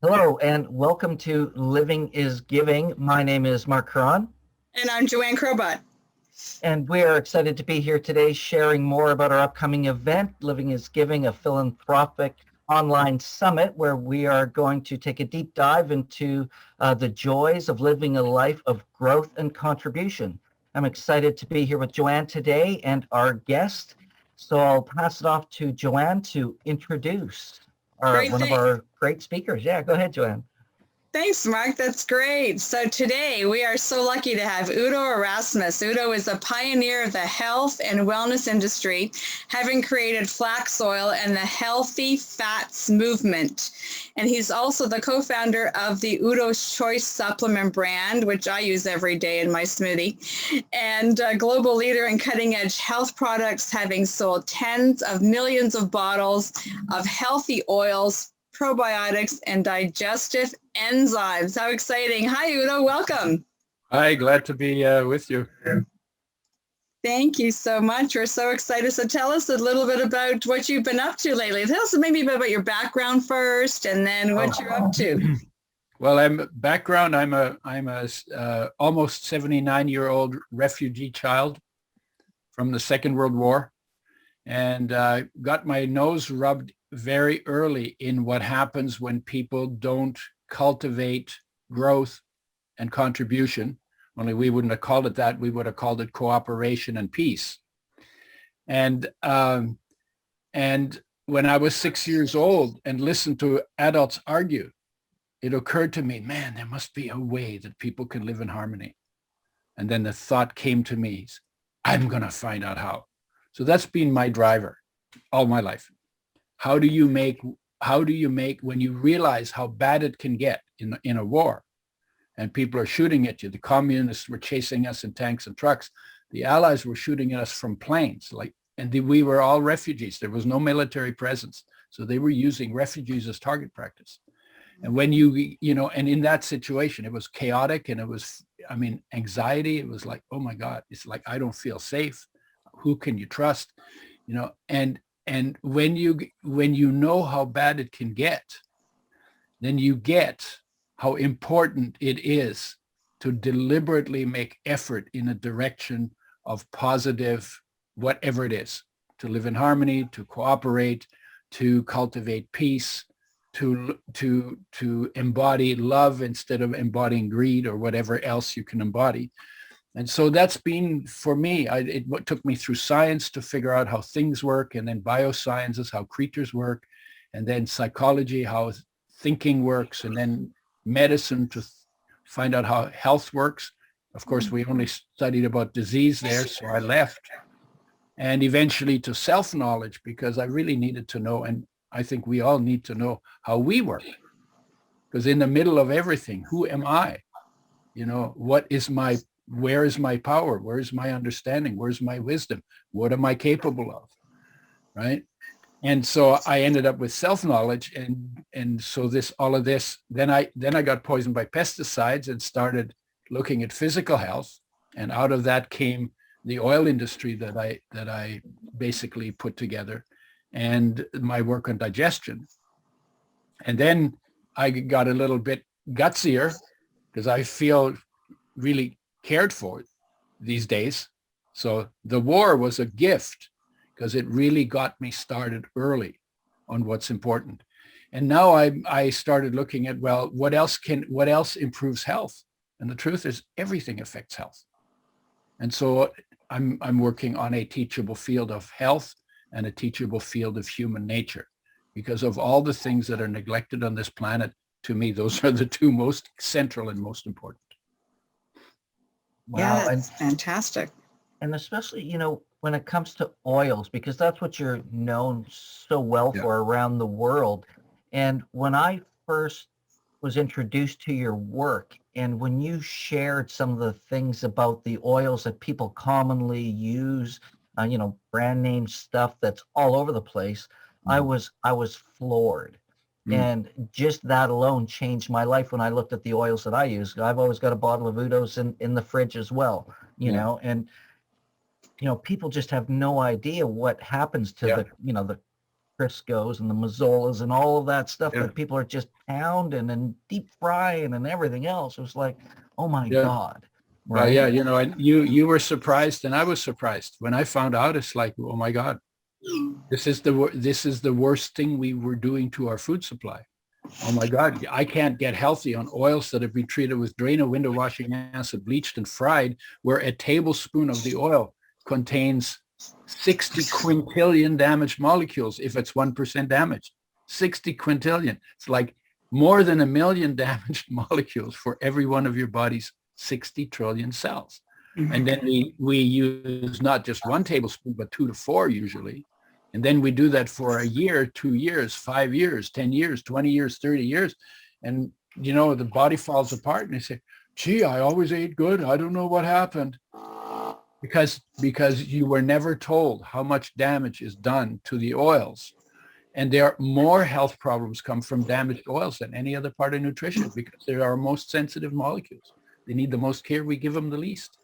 Hello and welcome to Living is Giving. My name is Mark Huron. And I'm Joanne Crobot. And we are excited to be here today sharing more about our upcoming event, Living is Giving, a philanthropic online summit, where we are going to take a deep dive into the joys of living a life of growth and contribution. I'm excited to be here with Joanne today and our guest. So I'll pass it off to Joanne to introduce one of our great speakers. Yeah, go ahead, Joanne. Thanks, Mark. That's great. So today we are so lucky to have Udo Erasmus. Udo is a pioneer of the health and wellness industry, having created FLAX oil and the healthy fats movement. And he's also the co-founder of the Udo's CHOICE supplement brand, which I use every day in my smoothie, and a global leader in cutting-edge health products, having sold tens of millions of bottles of healthy oils, probiotics, and digestive enzymes. How exciting. Hi, Udo. Welcome. Hi, glad to be with you. Thank you so much. We're so excited. So tell us a little bit about what you've been up to lately. Tell us maybe about your background first and then what you're up to. Well, I'm a almost 79-year-old refugee child from the Second World War, and got my nose rubbed very early in what happens when people don't cultivate growth and contribution. Only we wouldn't have called it that. We would have called it cooperation and peace. And when I was 6 years old and listened to adults argue, it occurred to me, man, there must be a way that people can live in harmony. And then the thought came to me, I'm going to find out how. So that's been my driver all my life. How do you make, when you realize how bad it can get in a war and people are shooting at you? The communists were chasing us in tanks and trucks. The Allies were shooting at us from planes, we were all refugees. There was no military presence. So they were using refugees as target practice. And when and in that situation, it was chaotic and it was, anxiety. It was like, oh my God, it's like, I don't feel safe. Who can you trust? And when you know how bad it can get, then you get how important it is to deliberately make effort in a direction of positive, whatever it is, to live in harmony, to cooperate, to cultivate peace, to embody love instead of embodying greed or whatever else you can embody. And so that's been, for me, it took me through science to figure out how things work, and then biosciences, how creatures work, and then psychology, how thinking works, and then medicine to find out how health works. Of course, we only studied about disease there, so I left. And eventually to self-knowledge, because I really needed to know, and I think we all need to know how we work. Because in the middle of everything, who am I? Where is my power? Where is my understanding? Where's my wisdom? What am I capable of? Right? And so I ended up with self-knowledge, and so all of this. Then I got poisoned by pesticides and started looking at physical health, and out of that came the oil industry that I basically put together, and my work on digestion. And then I got a little bit gutsier because I feel really cared for these days. So the war was a gift because it really got me started early on what's important. And now I started looking at, well, what else improves health? And the truth is everything affects health. And so I'm working on a teachable field of health and a teachable field of human nature, because of all the things that are neglected on this planet. To me, those are the two most central and most important. Wow. Yeah, that's fantastic. And especially, when it comes to oils, because that's what you're known so well for around the world. And when I first was introduced to your work, and when you shared some of the things about the oils that people commonly use, brand name stuff that's all over the place, I was floored. And just that alone changed my life when I looked at the oils that I use. I've always got a bottle of Udos in the fridge as well, know, and, people just have no idea what happens to the Crisco's and the Mazzolas and all of that stuff Yeah. that people are just pounding and deep frying and everything else. It was like, oh my Yeah. God. Well, Right? yeah, and you were surprised and I was surprised. When I found out, it's like, oh my God, this is the worst thing we were doing to our food supply. Oh my God, I can't get healthy on oils that have been treated with Drano window washing acid, bleached and fried, where a tablespoon of the oil contains 60 quintillion damaged molecules if it's 1% damaged. 60 quintillion. It's like more than 1 million damaged molecules for every one of your body's 60 trillion cells. And then we use not just 1 tablespoon, but 2 to 4 usually. And then we do that for a year, 2 years, 5 years, 10 years, 20 years, 30 years. And, the body falls apart and they say, gee, I always ate good. I don't know what happened. Because you were never told how much damage is done to the oils. And there are more health problems come from damaged oils than any other part of nutrition because they are our most sensitive molecules. They need the most care. We give them the least.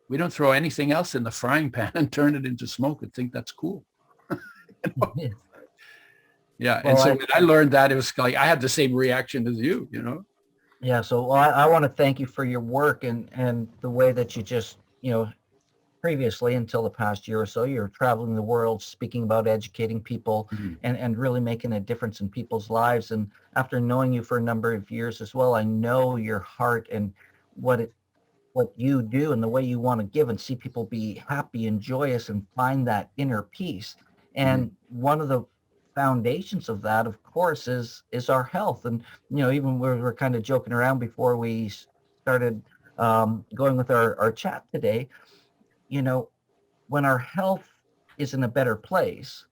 We don't throw anything else in the frying pan and turn it into smoke and think that's cool. Yeah. And so when I learned that, it was like, I had the same reaction as you, Yeah. So I want to thank you for your work and the way that you just, previously until the past year or so, you're traveling the world, speaking about educating people and really making a difference in people's lives. And after knowing you for a number of years as well, I know your heart and what you do and the way you want to give and see people be happy and joyous and find that inner peace. And one of the foundations of that, of course, is our health. And, even we're kind of joking around before we started going with our chat today, when our health is in a better place,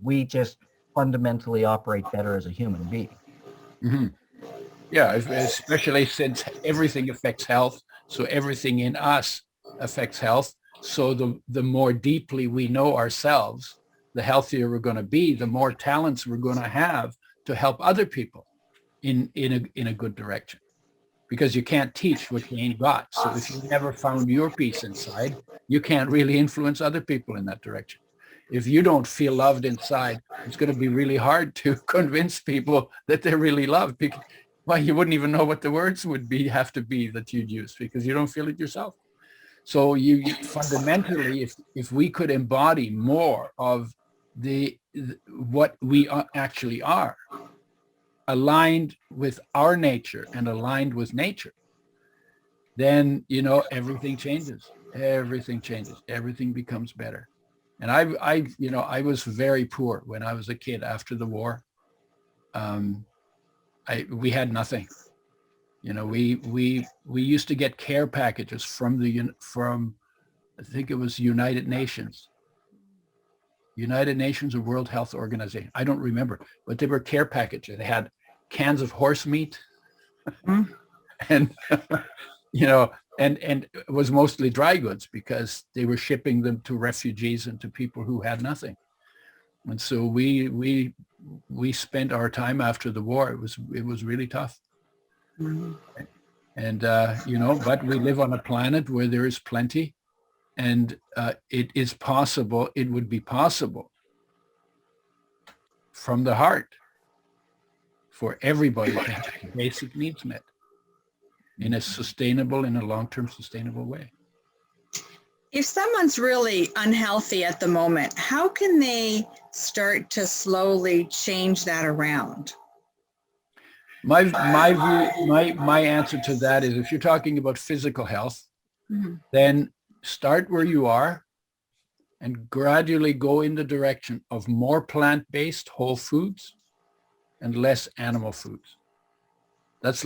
we just fundamentally operate better as a human being. Mm-hmm. Yeah, especially since everything affects health. So everything in us affects health. So the more deeply we know ourselves, the healthier we're going to be, the more talents we're going to have to help other people in a good direction. Because you can't teach what you ain't got. So if you never found your peace inside, you can't really influence other people in that direction. If you don't feel loved inside, it's going to be really hard to convince people that they're really loved. Because, well, you wouldn't even know what the words would have to be that you'd use because you don't feel it yourself. So you fundamentally, if we could embody more of what we actually are, aligned with our nature and aligned with nature, then, everything changes. Everything changes. Everything becomes better. And I was very poor when I was a kid after the war. We had nothing. We used to get care packages from I think it was United Nations or World Health Organization. I don't remember, but they were care packages. They had cans of horse meat and, and it was mostly dry goods because they were shipping them to refugees and to people who had nothing. And so we spent our time after the war. It was really tough. And, but we live on a planet where there is plenty. And it would be possible from the heart for everybody to have basic needs met in a long-term sustainable way. If someone's really unhealthy at the moment, how can they start to slowly change that around? My view, my answer to that is if you're talking about physical health, then start where you are and gradually go in the direction of more plant-based whole foods and less animal foods. That's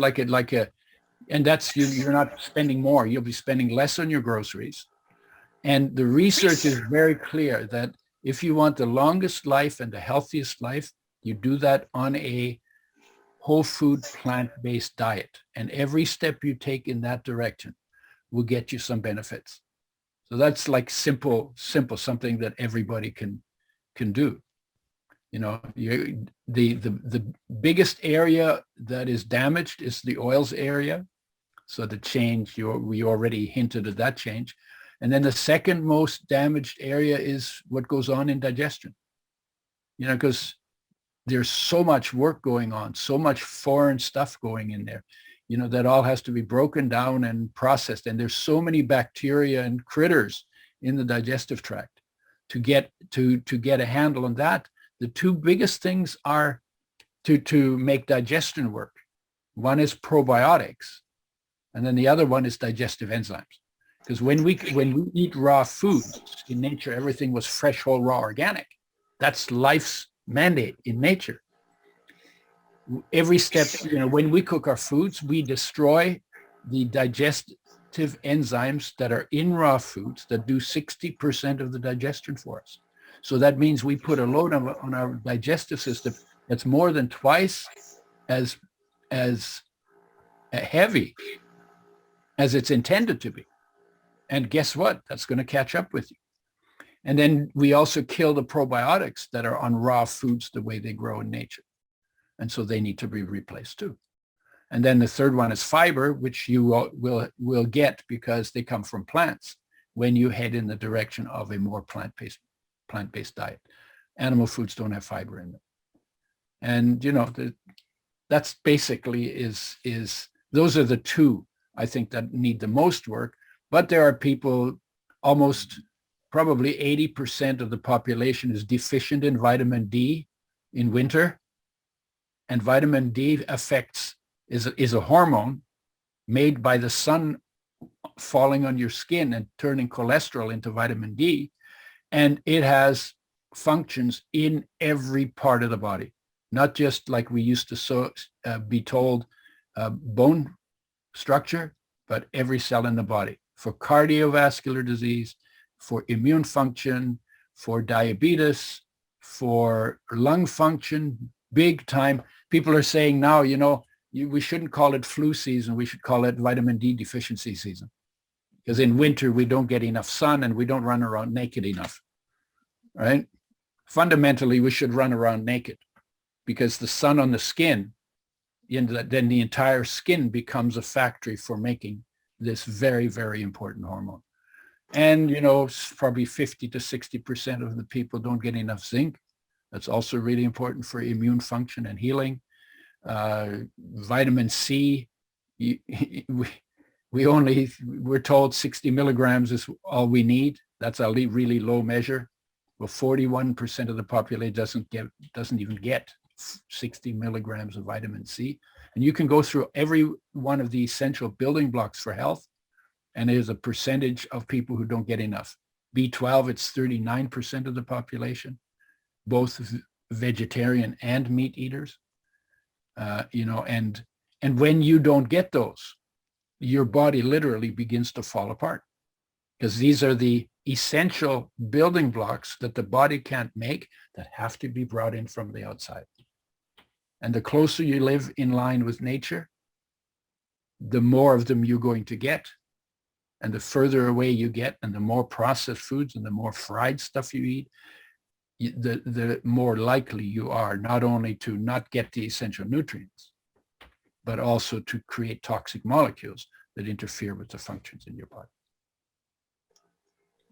and that's you're not spending more. You'll be spending less on your groceries. And the research is very clear that if you want the longest life and the healthiest life, you do that on a whole food plant-based diet. And every step you take in that direction will get you some benefits. So that's like simple, something that everybody can do. The biggest area that is damaged is the oils area. So the change, we already hinted at that change. And then the second most damaged area is what goes on in digestion. because there's so much work going on, so much foreign stuff going in there, that all has to be broken down and processed. And there's so many bacteria and critters in the digestive tract to get a handle on that. The two biggest things are to make digestion work. One is probiotics, and then the other one is digestive enzymes. Because when we eat raw foods in nature, everything was fresh, whole, raw, organic. That's life's mandate in nature. Every step, when we cook our foods, we destroy the digestive enzymes that are in raw foods that do 60% of the digestion for us. So that means we put a load on our digestive system that's more than twice as heavy as it's intended to be. And guess what? That's going to catch up with you. And then we also kill the probiotics that are on raw foods the way they grow in nature. And so they need to be replaced too. And then the third one is fiber, which you will get because they come from plants when you head in the direction of a more plant-based diet. Animal foods don't have fiber in them. And, that's basically is those are the two, I think, that need the most work. But there are people, almost probably 80% of the population is deficient in vitamin D in winter. And vitamin D is a hormone made by the sun falling on your skin and turning cholesterol into vitamin D. And it has functions in every part of the body, not just like we used to be told bone structure, but every cell in the body, for cardiovascular disease, for immune function, for diabetes, for lung function, big time. People are saying now, we shouldn't call it flu season. We should call it vitamin D deficiency season. Because in winter, we don't get enough sun and we don't run around naked enough, right? Fundamentally, we should run around naked because the sun on the skin, then the entire skin becomes a factory for making this very, very important hormone. And, probably 50 to 60% of the people don't get enough zinc. That's also really important for immune function and healing. Vitamin C, we're told 60 milligrams is all we need. That's a really low measure. Well, 41% of the population doesn't even get 60 milligrams of vitamin C. And you can go through every one of the essential building blocks for health, and there's a percentage of people who don't get enough. B12, it's 39% of the population, both vegetarian and meat eaters. And when you don't get those, your body literally begins to fall apart, because these are the essential building blocks that the body can't make that have to be brought in from the outside. And the closer you live in line with nature, the more of them you're going to get. And the further away you get, and the more processed foods and the more fried stuff you eat, the more likely you are not only to not get the essential nutrients, but also to create toxic molecules that interfere with the functions in your body.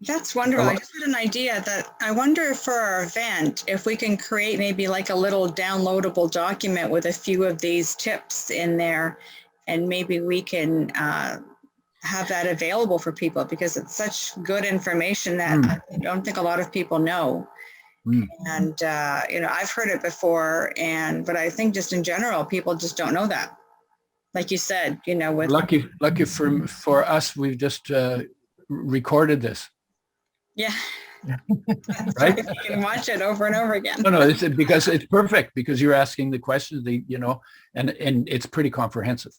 That's wonderful. I just had an idea that I wonder for our event, if we can create maybe like a little downloadable document with a few of these tips in there, and maybe we can have that available for people, because it's such good information that I don't think a lot of people know. And, I've heard it before, but I think just in general, people just don't know that. Like you said, with lucky for us, we've just recorded this. Yeah. Right? You can watch it over and over again. No, it's because it's perfect, because you're asking the questions, and it's pretty comprehensive.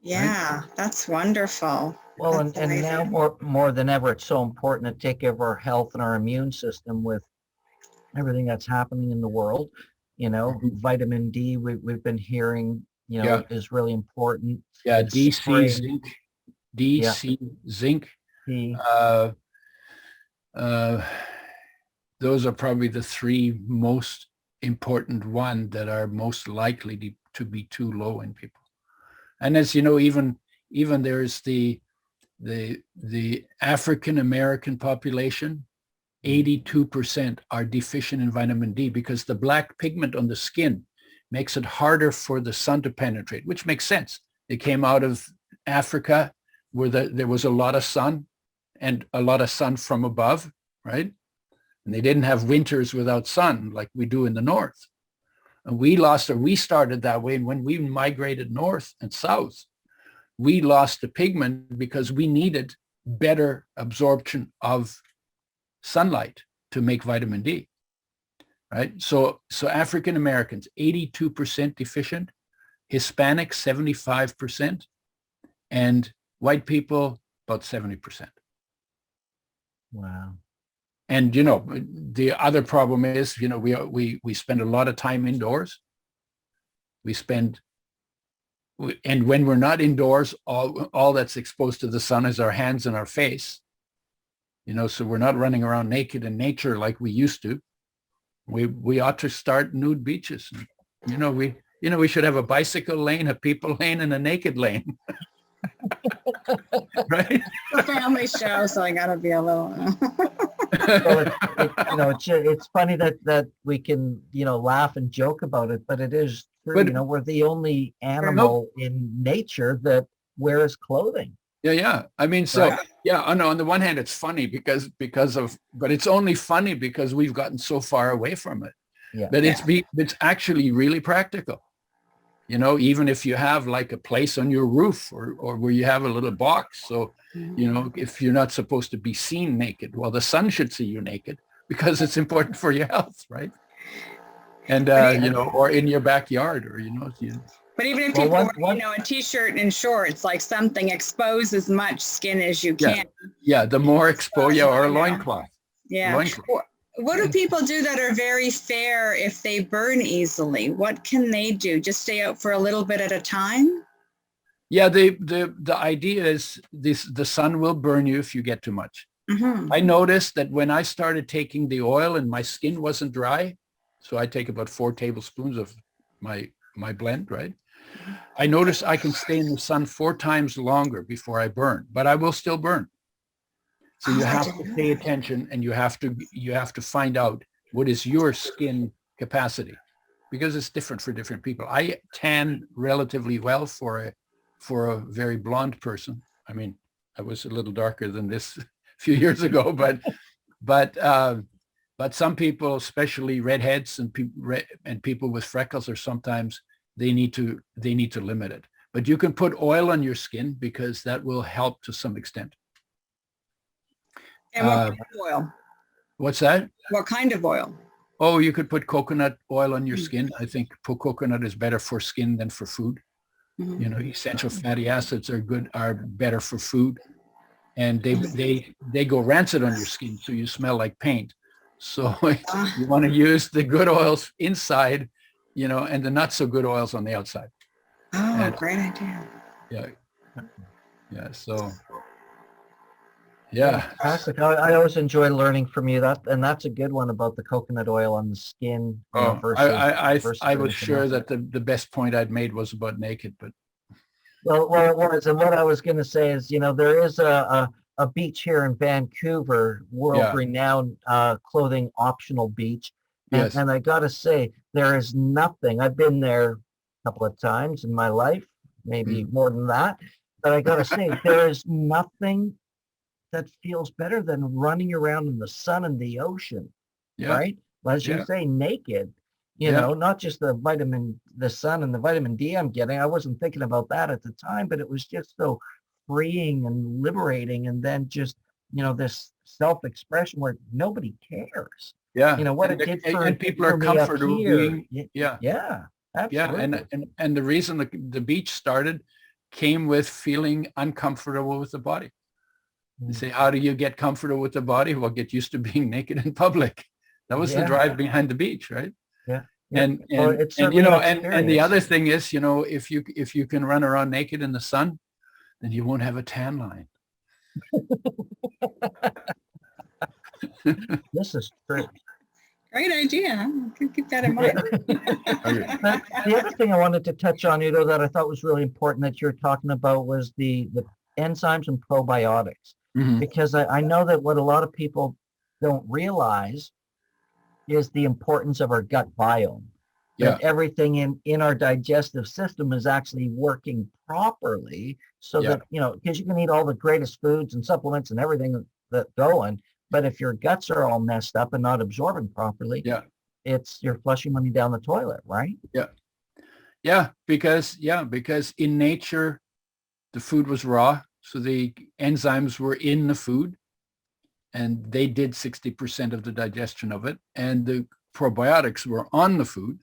Yeah, right? That's wonderful. Well, and now more than ever, it's so important to take care of our health and our immune system with everything that's happening in the world. Vitamin D, we've been hearing, is really important. Yeah, DC, zinc, zinc. Those are probably the three most important ones that are most likely to be too low in people. And as you know, even there's the African American population 82% are deficient in vitamin D because the black pigment on the skin makes it harder for the sun to penetrate, which makes sense. It came out of Africa where there was a lot of sun and a lot of sun from above, right? And they didn't have winters without sun like we do in the north. And we started that way. And when we migrated north and south, we lost the pigment because we needed better absorption of sunlight to make vitamin D, right? So African Americans, 82% deficient, Hispanics, 75%, and white people, about 70%. Wow. And, the other problem is, we spend a lot of time indoors. And when we're not indoors, all that's exposed to the sun is our hands and our face. So we're not running around naked in nature like we used to. We ought to start nude beaches. We should have a bicycle lane, a people lane, and a naked lane. Right? A family show, so I gotta be a little. Well, it's funny that we can laugh and joke about it, but it is true. But, we're the only animal in nature that wears clothing. Yeah. I mean, so yeah. On the one hand, it's funny but it's only funny because we've gotten so far away from it. Yeah. But it's actually really practical. Even if you have like a place on your roof or where you have a little box. So, if you're not supposed to be seen naked, well, the sun should see you naked because it's important for your health, right? And, or in your backyard or, But even if people wear, a t-shirt and shorts, like something, expose as much skin as you can. Yeah, the more exposure, or a loincloth. Yeah. Loincloth. What do people do that are very fair if they burn easily? What can they do? Just stay out for a little bit at a time? Yeah, the idea is the sun will burn you if you get too much. Mm-hmm. I noticed that when I started taking the oil and my skin wasn't dry, so I take about 4 tablespoons of my blend, right? I noticed I can stay in the sun 4 times longer before I burn, but I will still burn. So you have to pay attention, and you have to find out what is your skin capacity, because it's different for different people. I tan relatively well for a very blonde person. I mean, I was a little darker than this a few years ago, but some people, especially redheads and people with freckles, are sometimes they need to limit it. But you can put oil on your skin because that will help to some extent. And what kind of oil? What's that? What kind of oil? Oh, you could put coconut oil on your skin. I think coconut is better for skin than for food. Mm-hmm. Essential fatty acids are better for food, and they go rancid on your skin, so you smell like paint. So you want to use the good oils inside, and the not so good oils on the outside. Oh, great idea. Yeah. So. Yeah. Fantastic. I always enjoy learning from you. That's a good one about the coconut oil on the skin. Versus I was sure that the best point I'd made was about naked, but. Well, it was. And what I was going to say is, there is a beach here in Vancouver, world-renowned clothing optional beach. And I got to say, there is nothing. I've been there a couple of times in my life, maybe more than that. But I got to say, there is nothing that feels better than running around in the sun and the ocean, right? As you say, naked, not just the sun and the vitamin D I'm getting. I wasn't thinking about that at the time, but it was just so freeing and liberating. And then just, this self-expression where nobody cares. Yeah. What it did for and people are comfortable being, Yeah, absolutely. And the reason the beach started came with feeling uncomfortable with the body. You say, how do you get comfortable with the body? Well, get used to being naked in public. That was the drive behind the beach, right? Yeah. And the other thing is, if you can run around naked in the sun, then you won't have a tan line. This is true. Great idea. I can keep that in mind. The other thing I wanted to touch on, Udo, that I thought was really important that you're talking about was the enzymes and probiotics. Mm-hmm. Because I know that what a lot of people don't realize is the importance of our gut biome. Yeah. That everything in our digestive system is actually working properly, so that, because you can eat all the greatest foods and supplements and everything that going, but if your guts are all messed up and not absorbing properly, you're flushing money down the toilet, right? Because in nature the food was raw, so the enzymes were in the food and they did 60% of the digestion of it, and the probiotics were on the food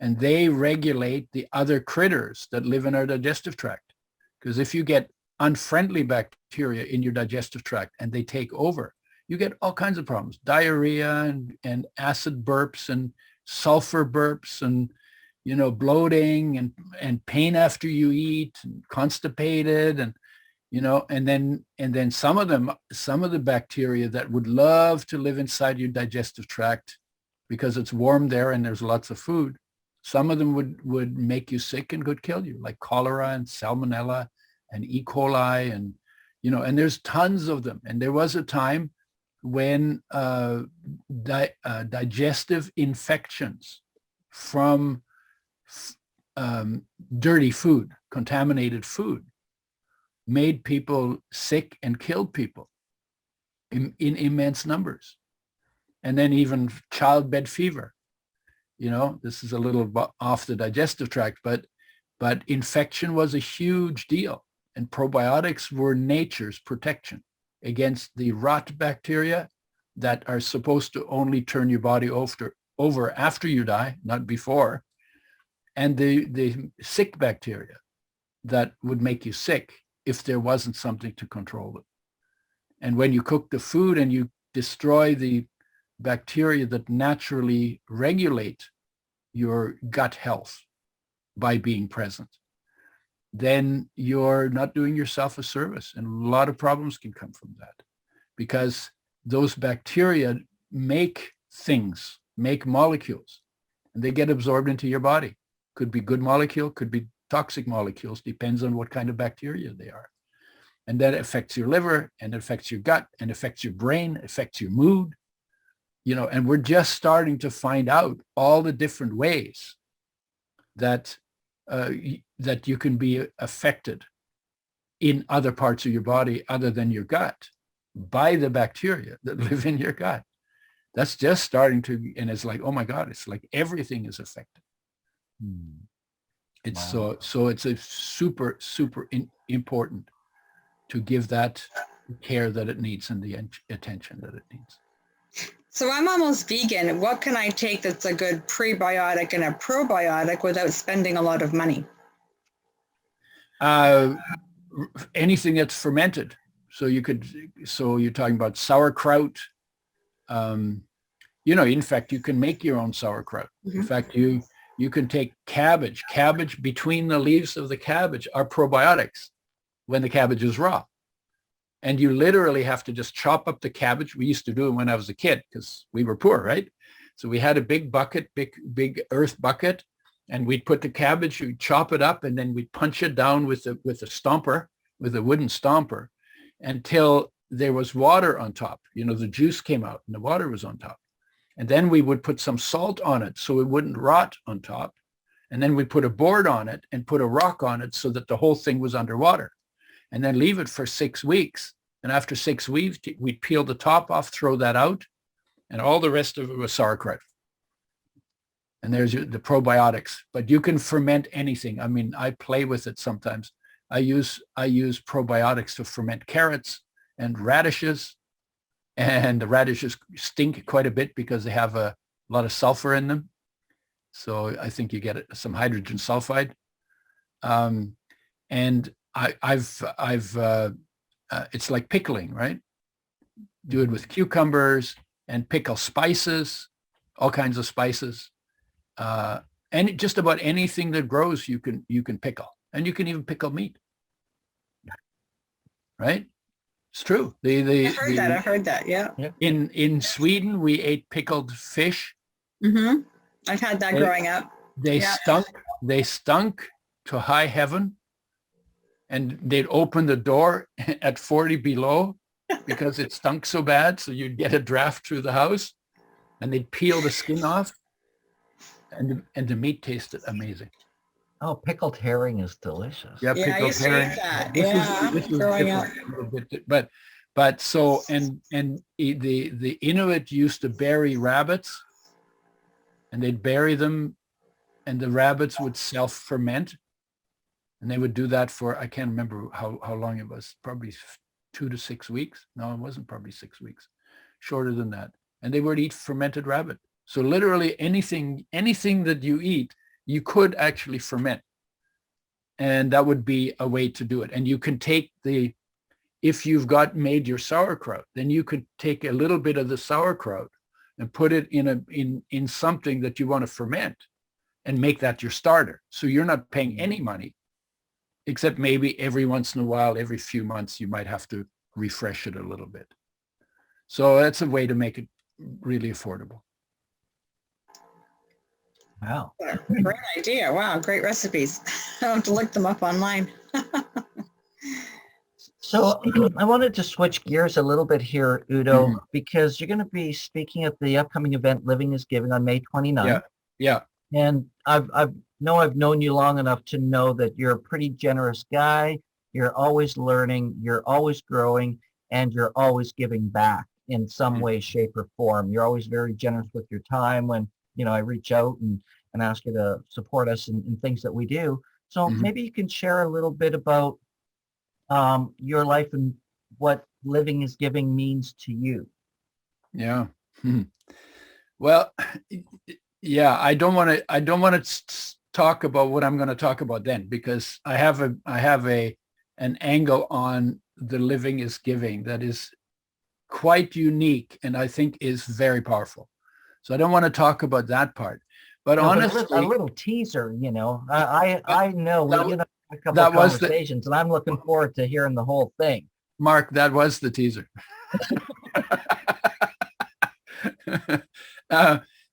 and they regulate the other critters that live in our digestive tract. Because if you get unfriendly bacteria in your digestive tract and they take over, you get all kinds of problems, diarrhea and acid burps and sulfur burps and, bloating and pain after you eat, and constipated, and, and then some of the bacteria that would love to live inside your digestive tract because it's warm there and there's lots of food. Some of them would make you sick and could kill you, like cholera and salmonella and E. coli, and, and there's tons of them. And there was a time when digestive infections from dirty food, contaminated food, made people sick and killed people in immense numbers. And then even childbed fever. This is a little off the digestive tract, but infection was a huge deal. And probiotics were nature's protection against the rot bacteria that are supposed to only turn your body over after you die, not before, and the sick bacteria that would make you sick if there wasn't something to control it. And when you cook the food and you destroy the bacteria that naturally regulate your gut health by being present, then you're not doing yourself a service. And a lot of problems can come from that, because those bacteria make molecules, and they get absorbed into your body. Could be good molecule, could be toxic molecules, depends on what kind of bacteria they are. And that affects your liver, and affects your gut, and affects your brain, affects your mood, and we're just starting to find out all the different ways that that you can be affected in other parts of your body other than your gut by the bacteria that live in your gut. That's just starting to, and it's like, oh my God, it's like everything is affected. It's wow. So it's a super important to give that care that it needs and the attention that it needs. So I'm almost vegan. What can I take that's a good prebiotic and a probiotic without spending a lot of money? Anything that's fermented. So you're talking about sauerkraut. In fact, you can make your own sauerkraut. Mm-hmm. In fact, you can take cabbage. Cabbage, between the leaves of the cabbage are probiotics when the cabbage is raw. And you literally have to just chop up the cabbage. We used to do it when I was a kid because we were poor, right? So we had a big bucket, big earth bucket, and we'd put the cabbage, we'd chop it up, and then we'd punch it down with a stomper, with a wooden stomper, until there was water on top. The juice came out and the water was on top. And then we would put some salt on it so it wouldn't rot on top. And then we put a board on it and put a rock on it so that the whole thing was underwater. And then leave it for 6 weeks. And after 6 weeks, we'd peel the top off, throw that out, and all the rest of it was sauerkraut. And there's the probiotics. But you can ferment anything. I mean, I play with it sometimes. I use probiotics to ferment carrots and radishes. And the radishes stink quite a bit because they have a lot of sulfur in them. So I think you get some hydrogen sulfide. And I've it's like pickling, right? Do it with cucumbers and pickle spices, all kinds of spices. And just about anything that grows, you can pickle, and you can even pickle meat, right? It's true. I've heard that. Yeah. In Sweden, we ate pickled fish. Mm-hmm. I've had that growing up. They stunk to high heaven. And they'd open the door at 40 below because it stunk so bad. So you'd get a draft through the house and they'd peel the skin off, and the meat tasted amazing. Oh, pickled herring is delicious. Yeah, Yeah, I pickled used to eat herring. that. This Yeah, was growing up. different, a little bit, but so the Inuit used to bury rabbits, and they'd bury them, and the rabbits would self-ferment, and they would do that for, I can't remember how long it was, probably 2 to 6 weeks. No, it wasn't probably 6 weeks, shorter than that. And they would eat fermented rabbit. So literally anything that you eat, you could actually ferment. And that would be a way to do it. And you can take if you've made your sauerkraut, then you could take a little bit of the sauerkraut and put it in something that you want to ferment and make that your starter. So you're not paying any money, except maybe every once in a while, every few months, you might have to refresh it a little bit. So that's a way to make it really affordable. Wow. Great idea. Wow, great recipes. I'll have to look them up online. So I wanted to switch gears a little bit here, Udo, because you're going to be speaking at the upcoming event Living is Giving on May 29th. Yeah. And I've known you long enough to know that you're a pretty generous guy. You're always learning, you're always growing, and you're always giving back in some way, shape, or form. You're always very generous with your time when, I reach out and ask you to support us in things that we do. So maybe you can share a little bit about your life and what Living is Giving means to you. Yeah. Well, yeah, I don't want to talk about what I'm going to talk about then, because I have an angle on the Living is Giving that is quite unique and I think is very powerful. So I don't want to talk about that part. But honestly, a little teaser, I know we had a couple of conversations, and I'm looking forward to hearing the whole thing. Mark, that was the teaser.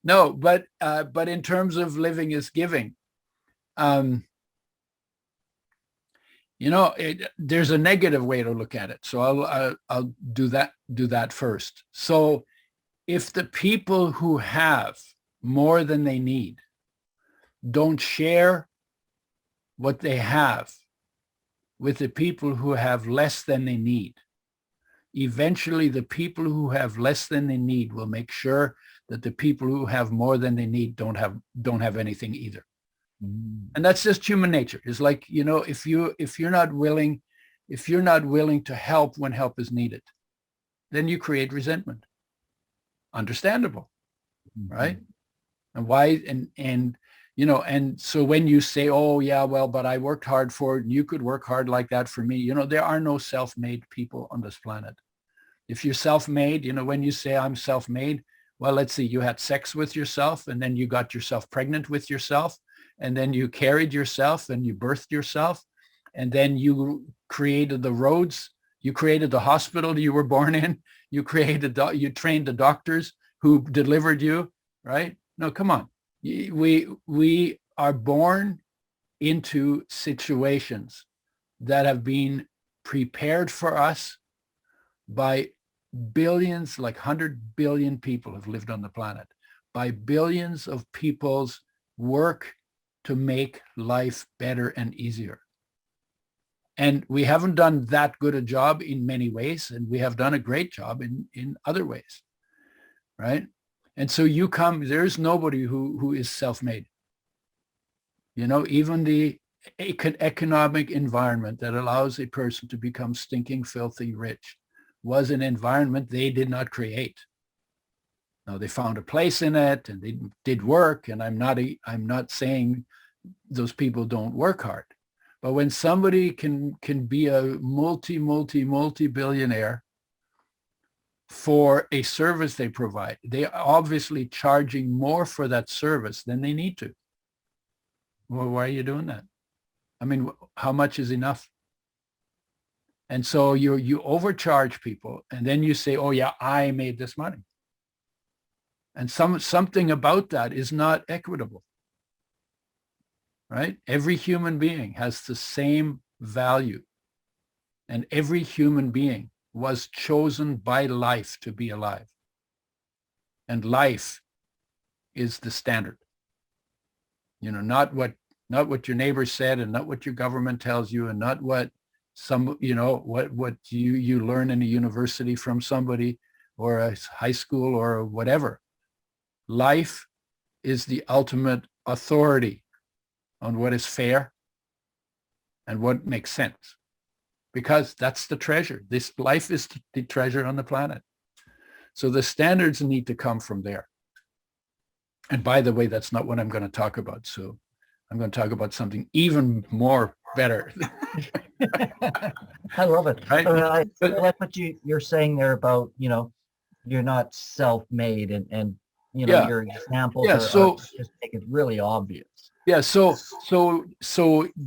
No, but in terms of Living is Giving, there's a negative way to look at it. So I'll do that first. So if the people who have more than they need don't share what they have with the people who have less than they need, eventually the people who have less than they need will make sure that the people who have more than they need don't have anything either. And that's just human nature. It's like, if you're not willing to help when help is needed, then you create resentment. Understandable, right? And why? And so when you say, oh yeah, well, but I worked hard for it, and you could work hard like that for me, there are no self-made people on this planet. If you're self-made, when you say I'm self-made, well, let's see, you had sex with yourself, and then you got yourself pregnant with yourself, and then you carried yourself and you birthed yourself, and then you created the roads, you created the hospital you were born in, you trained the doctors who delivered you, right? No, come on. We are born into situations that have been prepared for us by billions, like 100 billion people have lived on the planet, by billions of people's work to make life better and easier. And we haven't done that good a job in many ways, and we have done a great job in other ways, right? And so there's nobody who is self-made. Even the economic environment that allows a person to become stinking, filthy rich was an environment they did not create. Now, they found a place in it and they did work, and I'm not saying those people don't work hard. But when somebody can be a multi-billionaire for a service they provide, they are obviously charging more for that service than they need to. Well, why are you doing that? I mean, how much is enough? And so you overcharge people, and then you say, oh yeah, I made this money. And something about that is not equitable, right? Every human being has the same value, and every human being was chosen by life to be alive. And life is the standard. You know, not what your neighbor said, and not what your government tells you, and not what what you learn in a university from somebody or a high school or whatever. Life is the ultimate authority on what is fair and what makes sense, because that's the treasure. This life is the treasure on the planet. So the standards need to come from there. And by the way, that's not what I'm going to talk about. So I'm going to talk about something even more better. I love it. Right? I like what you're saying there about, you're not self-made, and your examples are just make it really obvious. Yeah. So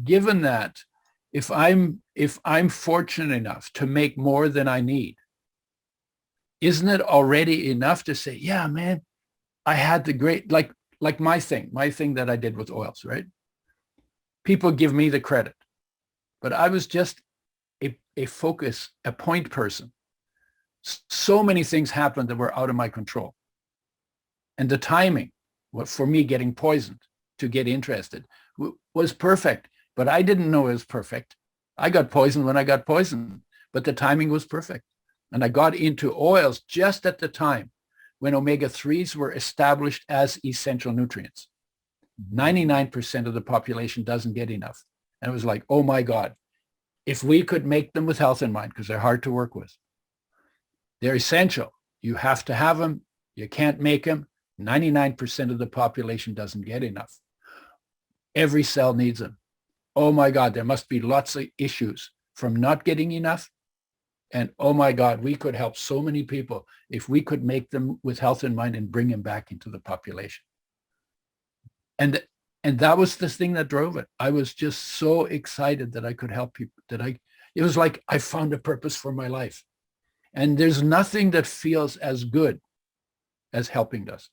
given that, if I'm fortunate enough to make more than I need, isn't it already enough to say, yeah, man, I had the great, like my thing that I did with oils, right? People give me the credit, but I was just a point person. So many things happened that were out of my control. And the timing for me getting poisoned to get interested was perfect, but I didn't know it was perfect. I got poisoned when I got poisoned, but the timing was perfect. And I got into oils just at the time when omega-3s were established as essential nutrients. 99% of the population doesn't get enough. And it was like, oh my God, if we could make them with health in mind, because they're hard to work with. They're essential. You have to have them. You can't make them. 99% of the population doesn't get enough. Every cell needs them. Oh my God, there must be lots of issues from not getting enough. And oh my God, we could help so many people if we could make them with health in mind and bring them back into the population. And that was the thing that drove it. I was just so excited that I could help people, it was like I found a purpose for my life. And there's nothing that feels as good as helping does.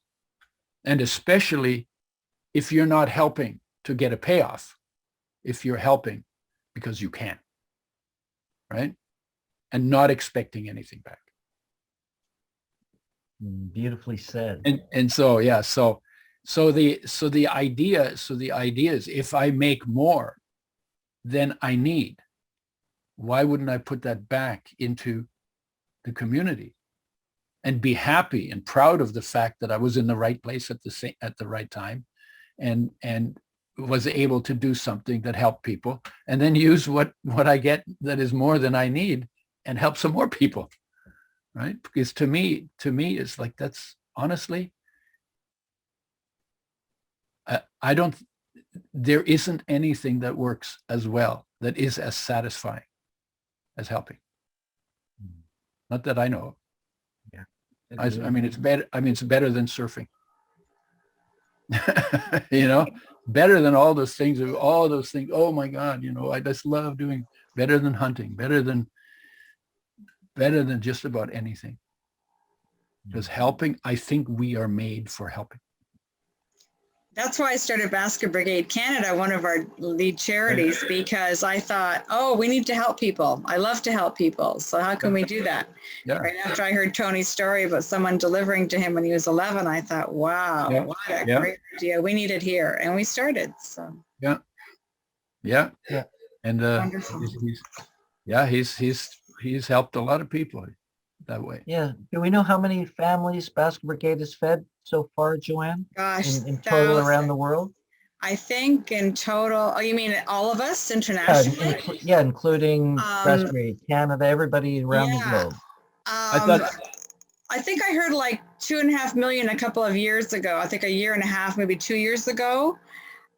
And especially if you're not helping to get a payoff, if you're helping because you can, right? And not expecting anything back. Beautifully said. And so, yeah, so the idea is, if I make more than I need, why wouldn't I put that back into the community and be happy and proud of the fact that I was in the right place at the right time, and was able to do something that helped people, and then use what I get that is more than I need and help some more people, right? Because to me, it's like, that's honestly, there isn't anything that works as well, that is as satisfying as helping. Not that I know of. Yeah. I mean, it's better. I mean, it's better than surfing. Better than all those things. Oh my God, I just love doing, better than hunting, better than just about anything. Because helping, I think we are made for helping. That's why I started Basket Brigade Canada, one of our lead charities, because I thought, we need to help people. I love to help people. So how can we do that? Yeah. Right after I heard Tony's story about someone delivering to him when he was 11, I thought, wow, what a great idea. We need it here. And we started. So Yeah. And wonderful. he's helped a lot of people that way. Yeah. Do we know how many families Basket Brigade has fed so far, Joanne? Gosh, in total around the world? I think in total, you mean all of us internationally? Including Basket Brigade Canada, everybody around the globe. I think I heard like 2.5 million a couple of years ago. I think a year and a half, maybe 2 years ago.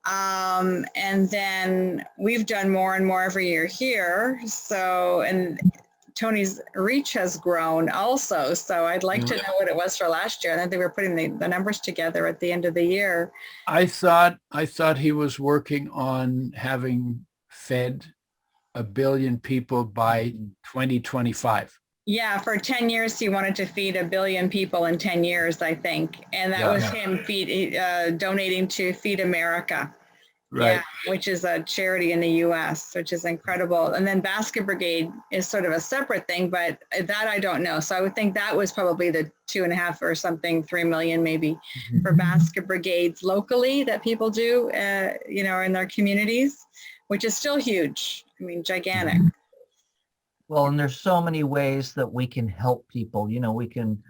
And then we've done more and more every year here. So, and Tony's reach has grown also. So I'd like to know what it was for last year. I think we were putting the numbers together at the end of the year. I thought he was working on having fed 1 billion people by 2025. Yeah, for 10 years, he wanted to feed 1 billion people in 10 years, I think. And that was him donating to Feed America. Right. Yeah, which is a charity in the US, which is incredible. And then Basket Brigade is sort of a separate thing, but that I don't know. So I would think that was probably the 2.5 or something, 3 million maybe for Basket Brigades locally that people do, you know, in their communities, which is still huge. I mean, gigantic. Well, and there's so many ways that we can help people. You know, we can,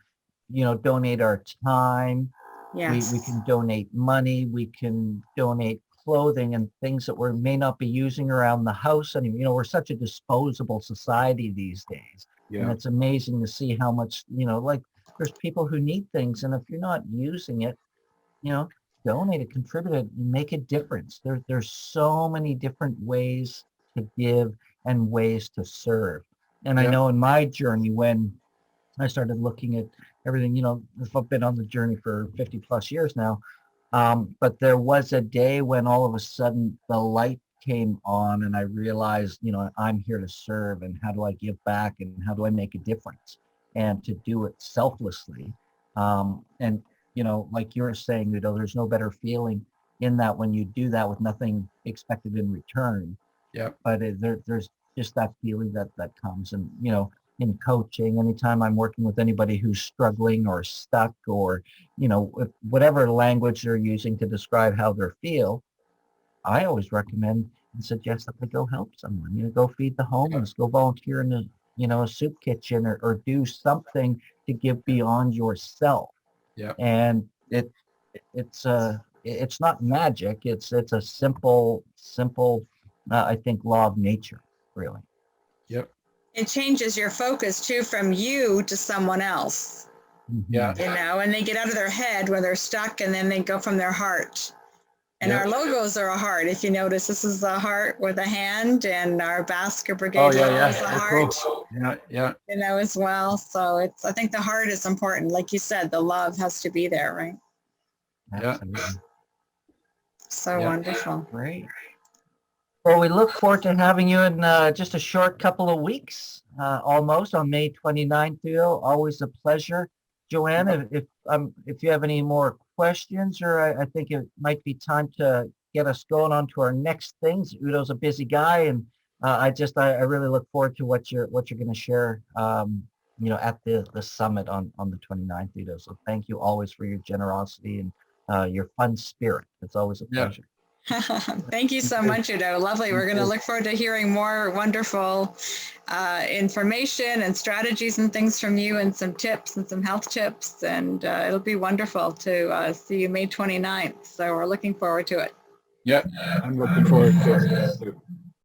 you know, donate our time. Yes. We can donate money. We can donate clothing and things that we may not be using around the house anymore. You know, we're such a disposable society these days. Yeah. And it's amazing to see how much, you know, like there's people who need things. And if you're not using it, you know, donate it, contribute it, make a difference. There's so many different ways to give and ways to serve. And I Yeah. know in my journey, when I started looking at everything, you know, I've been on the journey for 50 plus years now. But there was a day when all of a sudden the light came on and I realized, you know, I'm here to serve, and how do I give back, and how do I make a difference, and to do it selflessly. And, you know, like you're saying, Udo, there's no better feeling in that when you do that with nothing expected in return. Yeah. But there's just that feeling that comes. And, you know, in coaching, anytime I'm working with anybody who's struggling or stuck, or, you know, whatever language they're using to describe how they feel, I always recommend and suggest that they go help someone. You know, go feed the homeless, go volunteer in a, you know, a soup kitchen, or do something to give beyond yourself. Yeah. And it's not magic. It's a simple, I think, law of nature, really. Yep. It changes your focus too from you to someone else. Yeah. You know, and they get out of their head when they're stuck, and then they go from their heart. And Yeah. our logos are a heart. If you notice, this is the heart with a hand, and our Basket Brigade Oh, yeah, logo yeah. is a Very heart. cool. Yeah. Yeah. You know, as well. So I think the heart is important. Like you said, the love has to be there, right? Yeah. Absolutely. So Yeah. wonderful. Great. Well, we look forward to having you in just a short couple of weeks, almost on May 29th. Udo, always a pleasure. Joanne, if you have any more questions, or I think it might be time to get us going on to our next things. Udo's a busy guy, and I really look forward to what you're going to share, you know, at the summit on the 29th, Udo. So thank you always for your generosity and your fun spirit. It's always a pleasure. Thank you so much, Udo. Lovely. We're going to look forward to hearing more wonderful information and strategies and things from you, and some tips and some health tips. And it'll be wonderful to see you May 29th. So we're looking forward to it. Yeah. I'm looking forward to it.